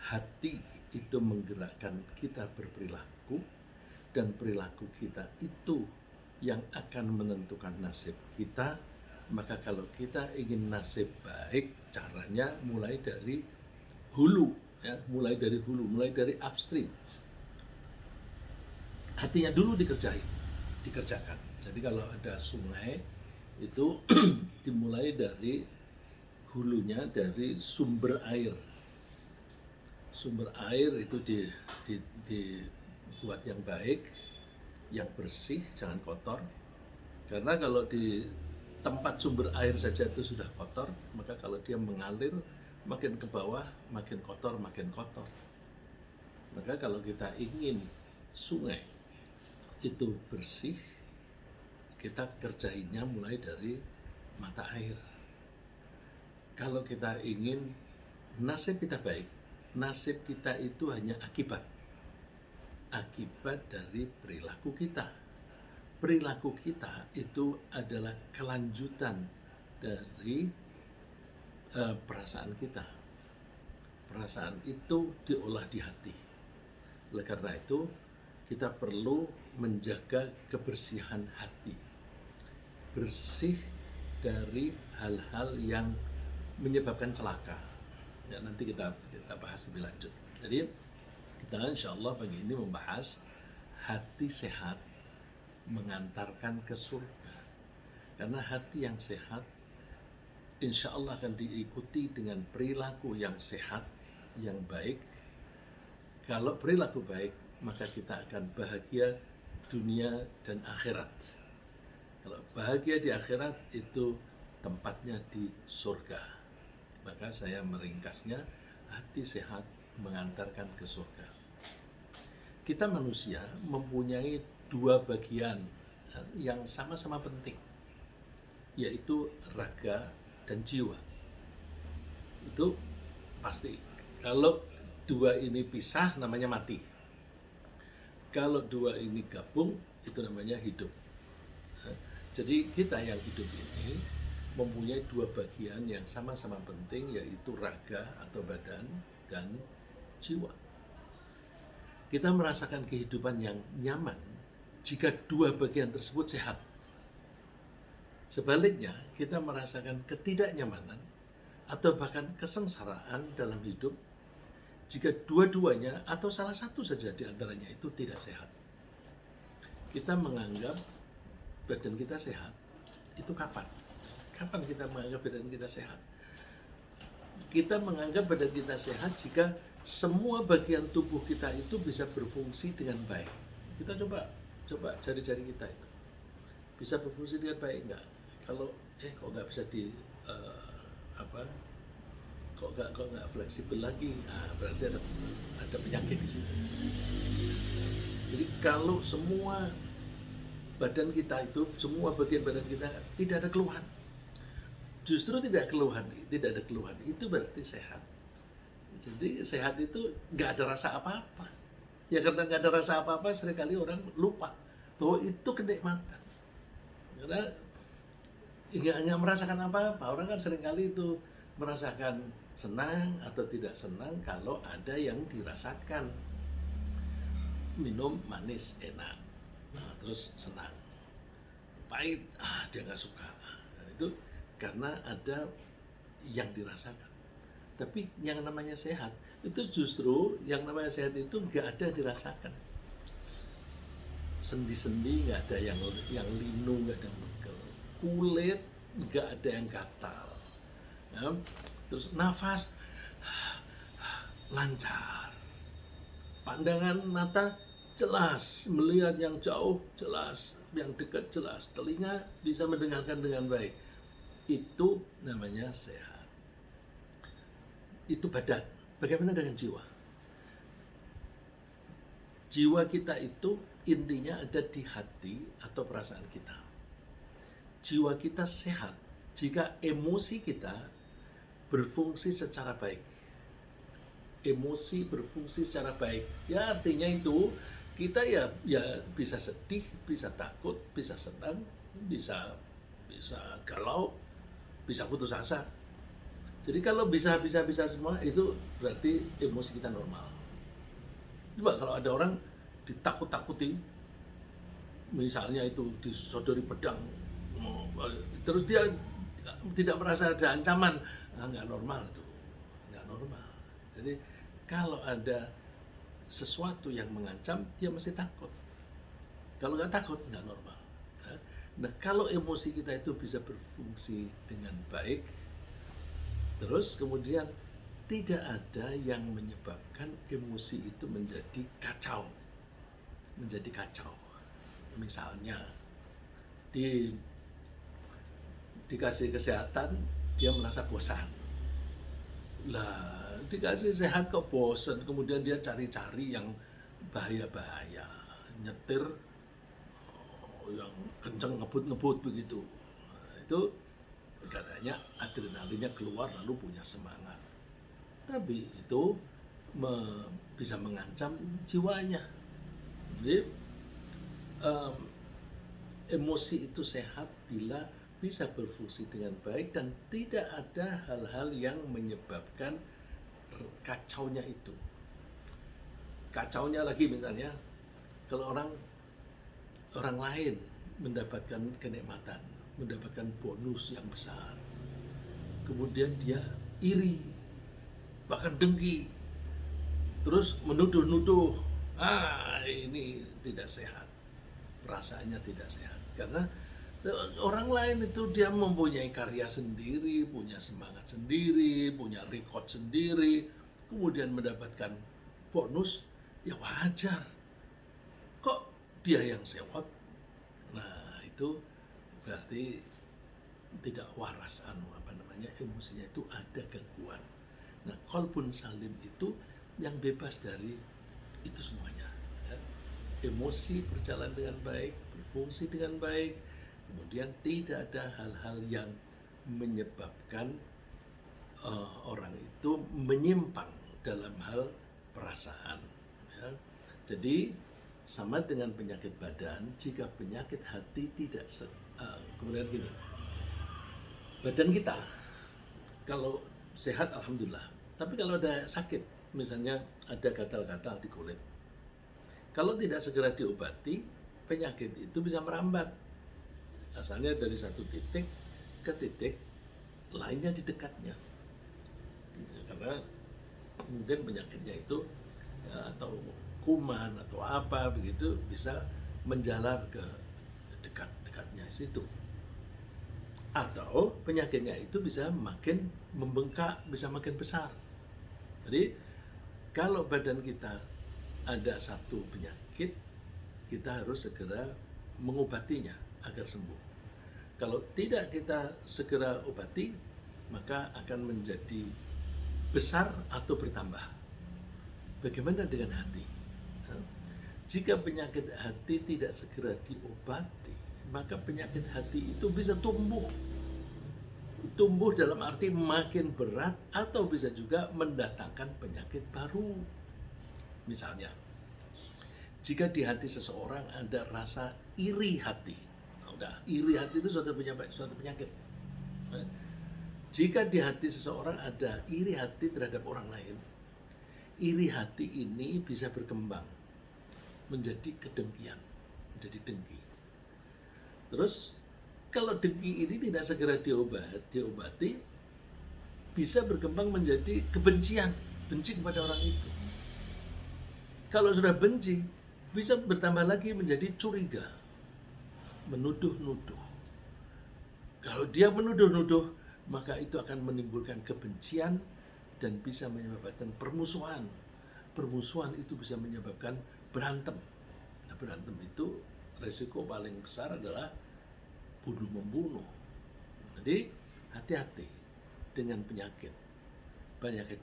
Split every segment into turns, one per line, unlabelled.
hati itu menggerakkan kita berperilaku, dan perilaku kita itu yang akan menentukan nasib kita. Maka kalau kita ingin nasib baik, caranya mulai dari hulu, ya, mulai dari upstream. Hatinya dulu dikerjakan. Jadi kalau ada sungai itu dimulai dari hulunya, dari sumber air. Sumber air itu dibuat yang baik, yang bersih, jangan kotor. Karena kalau di tempat sumber air saja itu sudah kotor, maka kalau dia mengalir makin ke bawah, makin kotor, makin kotor. Maka kalau kita ingin sungai itu bersih, kita kerjainnya mulai dari mata air. Kalau kita ingin nasib kita baik, nasib kita itu hanya akibat dari perilaku kita. Perilaku kita itu adalah kelanjutan dari perasaan kita. Perasaan itu diolah di hati. Oleh karena itu, kita perlu menjaga kebersihan hati. Bersih dari hal-hal yang menyebabkan celaka. Ya, nanti kita bahas lebih lanjut. Jadi kita insya Allah pagi ini membahas hati sehat mengantarkan ke surga. Karena hati yang sehat insya Allah akan diikuti dengan perilaku yang sehat, yang baik. Kalau perilaku baik, maka kita akan bahagia dunia dan akhirat. Kalau bahagia di akhirat itu tempatnya di surga. Maka saya meringkasnya, hati sehat mengantarkan ke surga. Kita manusia mempunyai dua bagian yang sama-sama penting, yaitu raga dan jiwa. Itu pasti. Kalau dua ini pisah namanya mati. Kalau dua ini gabung itu namanya hidup. Jadi kita yang hidup ini mempunyai dua bagian yang sama-sama penting, yaitu raga atau badan dan jiwa. Kita merasakan kehidupan yang nyaman jika dua bagian tersebut sehat. Sebaliknya, kita merasakan ketidaknyamanan atau bahkan kesengsaraan dalam hidup jika dua-duanya atau salah satu saja di antaranya itu tidak sehat. Kita menganggap badan kita sehat, itu kapan? Kapan kita menganggap badan kita sehat? Kita menganggap badan kita sehat jika semua bagian tubuh kita itu bisa berfungsi dengan baik. Kita coba jari-jari kita itu bisa berfungsi dengan baik enggak? Kalau kok nggak bisa kok nggak fleksibel lagi, berarti ada penyakit di situ. Jadi kalau semua badan kita itu, semua bagian badan kita tidak ada keluhan, justru tidak ada keluhan, itu berarti sehat. Jadi sehat itu nggak ada rasa apa-apa. Ya karena nggak ada rasa apa-apa, seringkali orang lupa bahwa itu kenikmatan. Karena nggak merasakan apa-apa, orang kan seringkali itu merasakan senang atau tidak senang kalau ada yang dirasakan. Minum manis enak, terus senang. Pahit, dia nggak suka. Itu karena ada yang dirasakan. Tapi yang namanya sehat itu justru yang namanya sehat itu nggak ada dirasakan. Sendi-sendi nggak ada yang linu, nggak ada yang pegel. Kulit nggak ada yang gatal. Ya. Terus nafas lancar. Pandangan mata jelas, melihat yang jauh jelas, yang dekat jelas. Telinga bisa mendengarkan dengan baik. Itu namanya sehat. Itu badan. Bagaimana dengan jiwa? Jiwa kita itu intinya ada di hati atau perasaan kita. Jiwa kita sehat jika emosi kita berfungsi secara baik. Emosi berfungsi secara baik. Ya artinya itu kita ya bisa sedih, bisa takut, bisa senang, bisa galau, bisa putus asa. Jadi kalau bisa semua itu berarti emosi kita normal. Coba kalau ada orang ditakut-takuti, misalnya itu disodori pedang, terus dia tidak merasa ada ancaman, nggak normal itu, nggak normal. Jadi kalau ada sesuatu yang mengancam, dia mesti takut. Kalau nggak takut, nggak normal. Nah, kalau emosi kita itu bisa berfungsi dengan baik, terus kemudian tidak ada yang menyebabkan emosi itu menjadi kacau. Misalnya dikasih kesehatan, dia merasa bosan. Lah, dikasih sehat kok bosan, kemudian dia cari-cari yang bahaya-bahaya, nyetir yang kenceng ngebut-ngebut begitu. Nah, itu katanya adrenalinnya keluar lalu punya semangat. Tapi itu bisa mengancam jiwanya. Jadi emosi itu sehat bila bisa berfungsi dengan baik dan tidak ada hal-hal yang menyebabkan kacaunya itu. Kacaunya lagi misalnya kalau orang lain mendapatkan kenikmatan, mendapatkan bonus yang besar, kemudian dia iri, bahkan dengki, terus menuduh-nuduh, ini tidak sehat, perasaannya tidak sehat, karena orang lain itu dia mempunyai karya sendiri, punya semangat sendiri, punya record sendiri, kemudian mendapatkan bonus, ya wajar. Kok dia yang sewot? Nah, itu berarti tidak waras, emosinya itu ada gangguan. Nah, qalbun salim itu yang bebas dari itu semuanya. Emosi berjalan dengan baik, berfungsi dengan baik, kemudian tidak ada hal-hal yang menyebabkan orang itu menyimpang dalam hal perasaan. Ya. Jadi sama dengan penyakit badan, jika penyakit hati tidak kemudian gini, badan kita kalau sehat alhamdulillah, tapi kalau ada sakit, misalnya ada gatal-gatal di kulit, kalau tidak segera diobati, penyakit itu bisa merambat, asalnya dari satu titik ke titik lainnya di dekatnya, karena mungkin penyakitnya itu atau kuman atau apa begitu bisa menjalar ke dekat-dekatnya situ, atau penyakitnya itu bisa makin membengkak, bisa makin besar. Jadi kalau badan kita ada satu penyakit, kita harus segera mengobatinya agar sembuh. Kalau tidak kita segera obati, maka akan menjadi besar atau bertambah. Bagaimana dengan hati? Jika penyakit hati tidak segera diobati, maka penyakit hati itu bisa tumbuh. Tumbuh dalam arti makin berat atau bisa juga mendatangkan penyakit baru. Misalnya, jika di hati seseorang ada rasa iri hati, iri hati itu suatu penyakit. Jika di hati seseorang ada iri hati terhadap orang lain, iri hati ini bisa berkembang menjadi kedengkian, menjadi dengki. Terus kalau dengki ini tidak segera diobati, bisa berkembang menjadi kebencian, benci kepada orang itu. Kalau sudah benci, bisa bertambah lagi menjadi curiga, menuduh-nuduh. Kalau dia menuduh-nuduh, maka itu akan menimbulkan kebencian dan bisa menyebabkan permusuhan. Permusuhan itu bisa menyebabkan berantem. Nah, berantem itu resiko paling besar adalah bunuh-membunuh. Jadi hati-hati dengan penyakit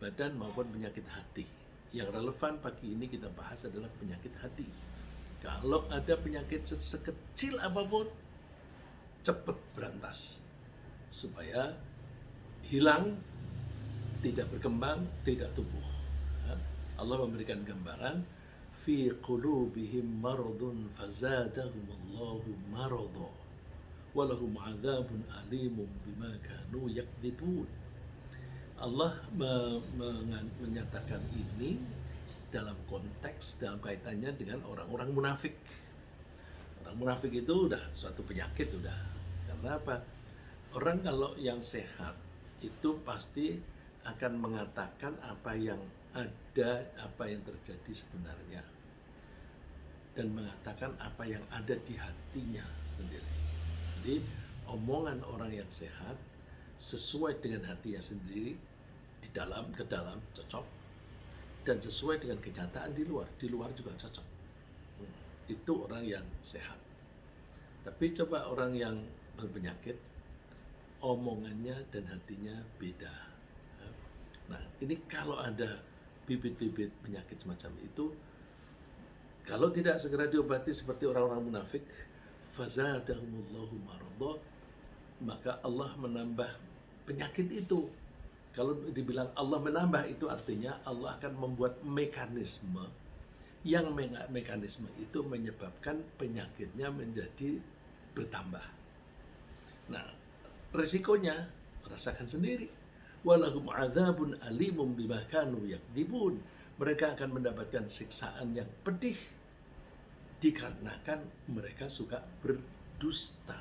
badan maupun penyakit hati. Yang relevan pagi ini kita bahas adalah penyakit hati. Kalau ada penyakit sekecil apapun, cepat berantas supaya hilang, tidak berkembang, tidak tumbuh. Allah memberikan gambaran fi qulubihim maradun fazadahumullahu marada walahum adzabun alimun bima kanu yakdzibun. Allah menyatakan ini dalam konteks, dalam kaitannya dengan orang-orang munafik. Orang munafik itu udah suatu penyakit udah. Karena apa? Orang kalau yang sehat itu pasti akan mengatakan apa yang ada, apa yang terjadi sebenarnya, dan mengatakan apa yang ada di hatinya sendiri. Jadi omongan orang yang sehat sesuai dengan hatinya sendiri, di dalam ke dalam cocok, dan sesuai dengan kenyataan di luar juga cocok. Itu orang yang sehat. Tapi coba orang yang berpenyakit, omongannya dan hatinya beda. Nah, ini kalau ada bibit-bibit penyakit semacam itu, kalau tidak segera diobati seperti orang-orang munafik, fazadahumullahu maradha, maka Allah menambah penyakit itu. Kalau dibilang Allah menambah, itu artinya Allah akan membuat mekanisme yang mekanisme itu menyebabkan penyakitnya menjadi bertambah. Nah, resikonya rasakan sendiri. Walahum adzabun alimum bima kanu yakdibun. Mereka akan mendapatkan siksaan yang pedih dikarenakan mereka suka berdusta.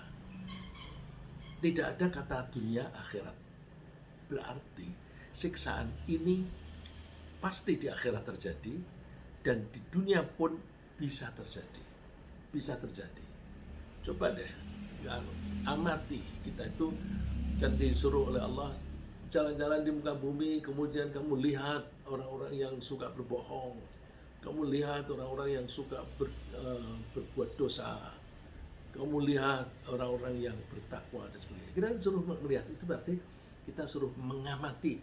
Tidak ada kata dunia akhirat. Berarti siksaan ini pasti di akhirat terjadi, dan di dunia pun bisa terjadi. Bisa terjadi. Coba deh, amati. Kita itu kan disuruh oleh Allah jalan-jalan di muka bumi, kemudian kamu lihat orang-orang yang suka berbohong, kamu lihat orang-orang yang suka berbuat dosa, kamu lihat orang-orang yang bertakwa dan sebagainya. Kita disuruh melihat, itu berarti kita suruh mengamati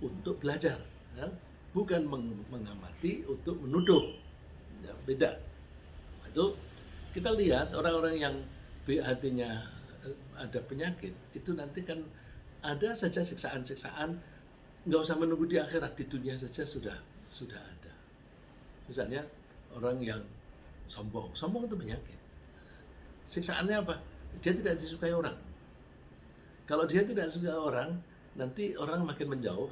untuk belajar, ya? Bukan mengamati untuk menuduh, ya, beda. Itu kita lihat orang-orang yang hatinya ada penyakit, itu nanti kan ada saja siksaan-siksaan, nggak usah menunggu di akhirat, di dunia saja sudah ada. Misalnya orang yang sombong itu penyakit. Siksaannya apa? Dia tidak disukai orang. Kalau dia tidak suka orang, nanti orang makin menjauh.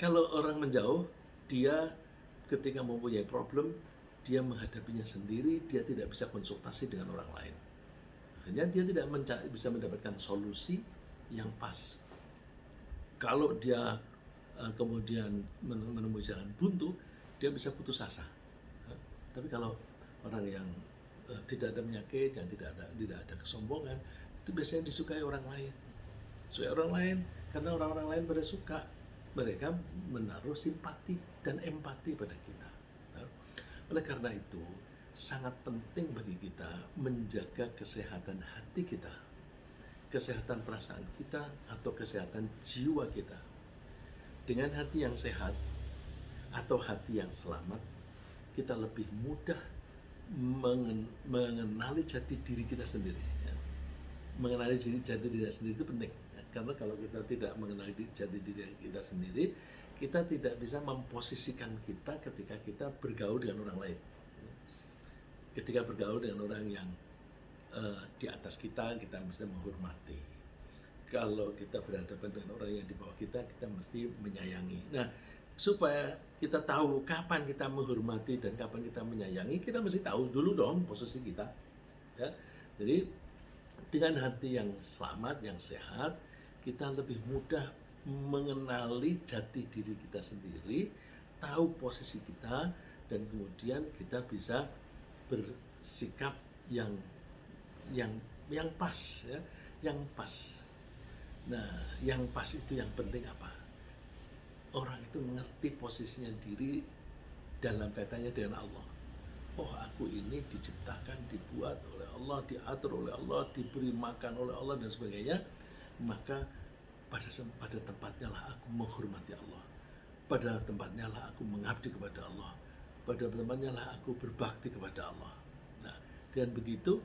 Kalau orang menjauh, dia ketika mempunyai problem, dia menghadapinya sendiri, dia tidak bisa konsultasi dengan orang lain. Akhirnya dia tidak bisa mendapatkan solusi yang pas. Kalau dia kemudian menemui jalan buntu, dia bisa putus asa. Tapi kalau orang yang tidak ada penyakit, yang tidak ada kesombongan, itu biasanya disukai orang lain. Sukai orang lain karena orang-orang lain pada suka, mereka menaruh simpati dan empati pada kita. Oleh karena itu, sangat penting bagi kita menjaga kesehatan hati kita, kesehatan perasaan kita, atau kesehatan jiwa kita. Dengan hati yang sehat atau hati yang selamat, kita lebih mudah mengenali jati diri kita sendiri. Ya. Mengenali jati diri sendiri itu penting, ya. Karena kalau kita tidak mengenali jati diri kita sendiri, kita tidak bisa memposisikan kita ketika kita bergaul dengan orang lain. Ketika bergaul dengan orang yang di atas kita mesti menghormati. Kalau kita berhadapan dengan orang yang di bawah kita mesti menyayangi. Nah, supaya kita tahu kapan kita menghormati dan kapan kita menyayangi, kita mesti tahu dulu dong posisi kita. Ya. Jadi dengan hati yang selamat, yang sehat, kita lebih mudah mengenali jati diri kita sendiri, tahu posisi kita, dan kemudian kita bisa bersikap yang pas, ya, yang pas. Nah, yang pas itu yang penting apa? Orang itu mengerti posisinya diri dalam kaitannya dengan Allah. Oh, aku ini diciptakan, dibuat oleh Allah, diatur oleh Allah, diberi makan oleh Allah dan sebagainya. Maka pada tempatnya lah aku menghormati Allah. Pada tempatnya lah aku mengabdi kepada Allah. Pada tempatnya lah aku berbakti kepada Allah. Nah, dengan begitu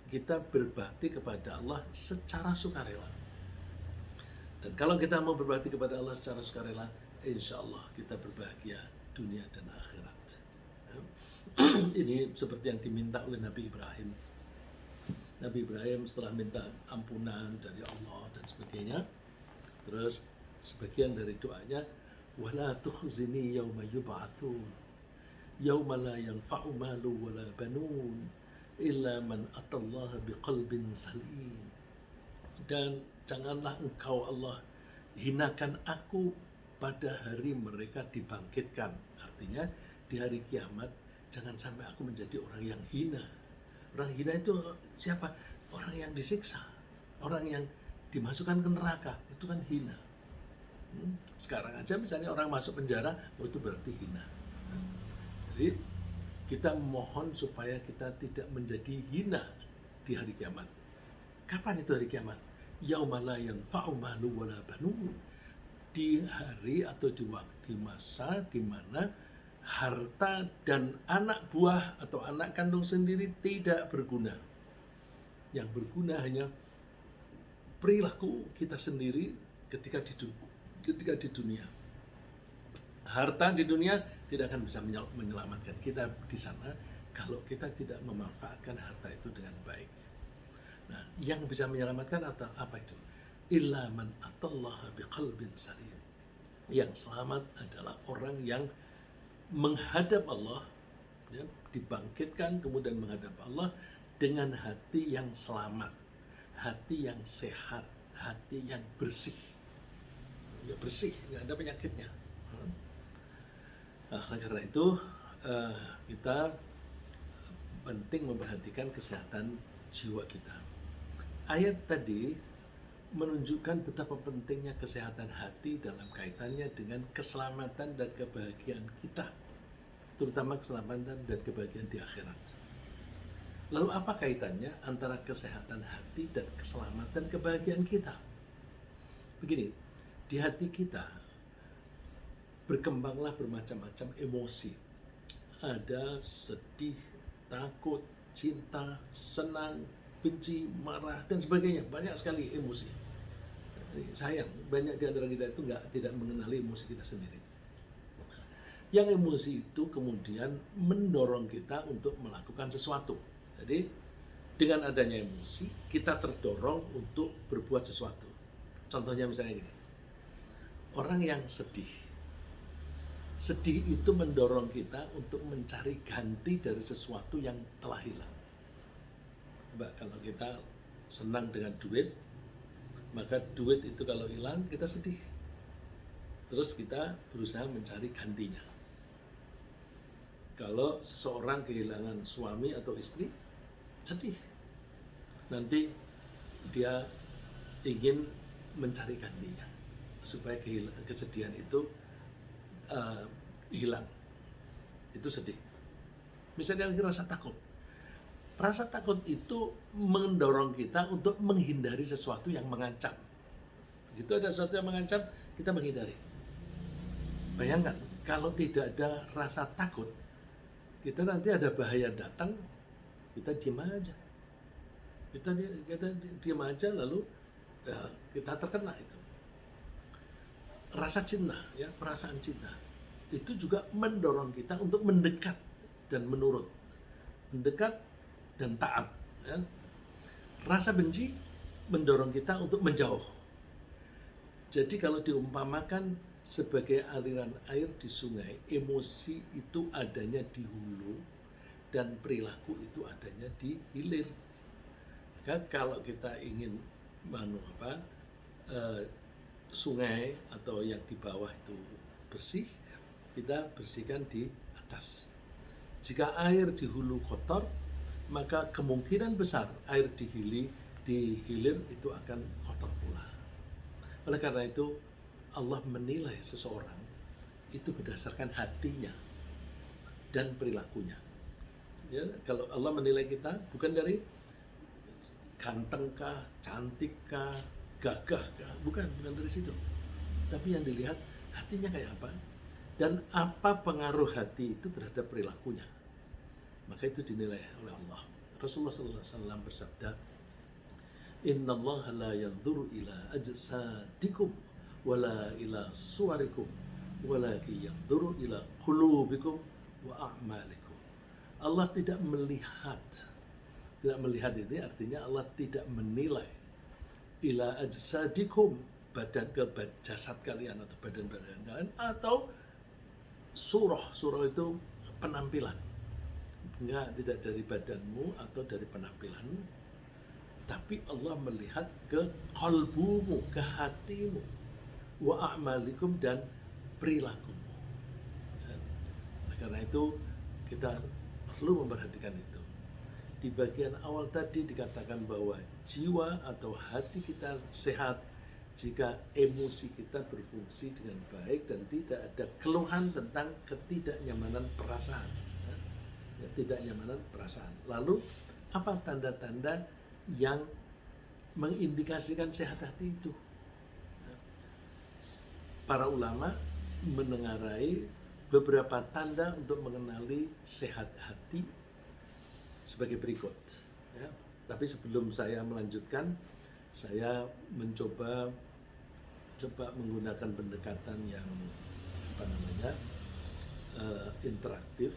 kita berbakti kepada Allah secara sukarela. Dan kalau kita mau berbakti kepada Allah secara sukarela, insya Allah kita berbahagia dunia dan akhirat. Ini seperti yang diminta oleh Nabi Ibrahim. Nabi Ibrahim setelah minta ampunan dari Allah dan sebagainya, terus sebagian dari doanya, wala tukhzini yauma yub'atsun yauma la yanfa'u malu wala banun illa man atallaha biqalbin salim. Dan janganlah engkau Allah hinakan aku pada hari mereka dibangkitkan. Artinya di hari kiamat jangan sampai aku menjadi orang yang hina. Orang hina itu siapa? Orang yang disiksa, orang yang dimasukkan ke neraka, itu kan hina. Sekarang aja misalnya orang masuk penjara, itu berarti hina. Jadi kita mohon supaya kita tidak menjadi hina di hari kiamat. Kapan itu hari kiamat? Yauma la yanfa'u malu wala banun. Di hari atau di waktu masa di mana harta dan anak buah atau anak kandung sendiri tidak berguna. Yang berguna hanya perilaku kita sendiri ketika di dunia. Harta di dunia tidak akan bisa menyelamatkan kita di sana kalau kita tidak memanfaatkan harta itu dengan baik. Nah, yang bisa menyelamatkan atau apa itu? Illa man atallaha biqalbin salim. Yang selamat adalah orang yang menghadap Allah, ya, dibangkitkan kemudian menghadap Allah dengan hati yang selamat, hati yang sehat, hati yang bersih. Ya, bersih, nggak ada penyakitnya. Nah, karena itu kita penting memperhatikan kesehatan jiwa kita. Ayat tadi menunjukkan betapa pentingnya kesehatan hati dalam kaitannya dengan keselamatan dan kebahagiaan kita, terutama keselamatan dan kebahagiaan di akhirat. Lalu apa kaitannya antara kesehatan hati dan keselamatan kebahagiaan kita? Begini, di hati kita berkembanglah bermacam-macam emosi. Ada sedih, takut, cinta, senang, benci, marah, dan sebagainya. Banyak sekali emosi. Sayang, banyak di antara kita itu tidak mengenali emosi kita sendiri. Yang emosi itu kemudian mendorong kita untuk melakukan sesuatu. Jadi, dengan adanya emosi, kita terdorong untuk berbuat sesuatu. Contohnya misalnya gini, orang yang sedih. Sedih itu mendorong kita untuk mencari ganti dari sesuatu yang telah hilang. Coba kalau kita senang dengan duit, maka duit itu kalau hilang kita sedih. Terus kita berusaha mencari gantinya. Kalau seseorang kehilangan suami atau istri, sedih. Nanti dia ingin mencari gantinya supaya kesedihan itu hilang. Itu sedih. Misalnya rasa takut. Rasa takut itu mendorong kita untuk menghindari sesuatu yang mengancam. Begitu ada sesuatu yang mengancam, kita menghindari. Bayangkan, kalau tidak ada rasa takut, kita nanti ada bahaya datang, kita diam aja. Kita diam aja, lalu ya, kita terkena itu. Rasa cinta, ya, perasaan cinta, itu juga mendorong kita untuk mendekat dan menurut. Mendekat dan taat. Ya. Rasa benci mendorong kita untuk menjauh. Jadi kalau diumpamakan sebagai aliran air di sungai, emosi itu adanya di hulu dan perilaku itu adanya di hilir. Ya, kalau kita ingin sungai atau yang di bawah itu bersih, kita bersihkan di atas. Jika air di hulu kotor, maka kemungkinan besar air di hilir itu akan kotor pula. Oleh karena itu, Allah menilai seseorang itu berdasarkan hatinya dan perilakunya. Ya, kalau Allah menilai kita bukan dari gantengkah, cantikkah, gagahkah, bukan dari situ. Tapi yang dilihat hatinya kayak apa dan apa pengaruh hati itu terhadap perilakunya. Maka itu dinilai oleh Allah. Rasulullah SAW bersabda, Inna Allah la yanzuru ila ajsadikum wala ila suwarikum walakin yanzuru ila qulubikum wa a'malikum. Allah tidak melihat. Tidak melihat ini artinya Allah tidak menilai ila ajsadikum, jasad kalian atau badan-badan kalian, atau surah itu penampilan. Enggak, tidak dari badanmu atau dari penampilanmu, tapi Allah melihat ke qalbumu, ke hatimu, wa a'malikum, dan perilakumu. Ya. Karena itu kita perlu memperhatikan itu. Di bagian awal tadi dikatakan bahwa jiwa atau hati kita sehat jika emosi kita berfungsi dengan baik dan tidak ada keluhan tentang ketidaknyamanan perasaan. Ya, ketidaknyamanan perasaan. Lalu apa tanda-tanda yang mengindikasikan sehat hati itu? Para ulama menengarai beberapa tanda untuk mengenali sehat hati sebagai berikut. Ya. Tapi sebelum saya melanjutkan, saya mencoba menggunakan pendekatan yang interaktif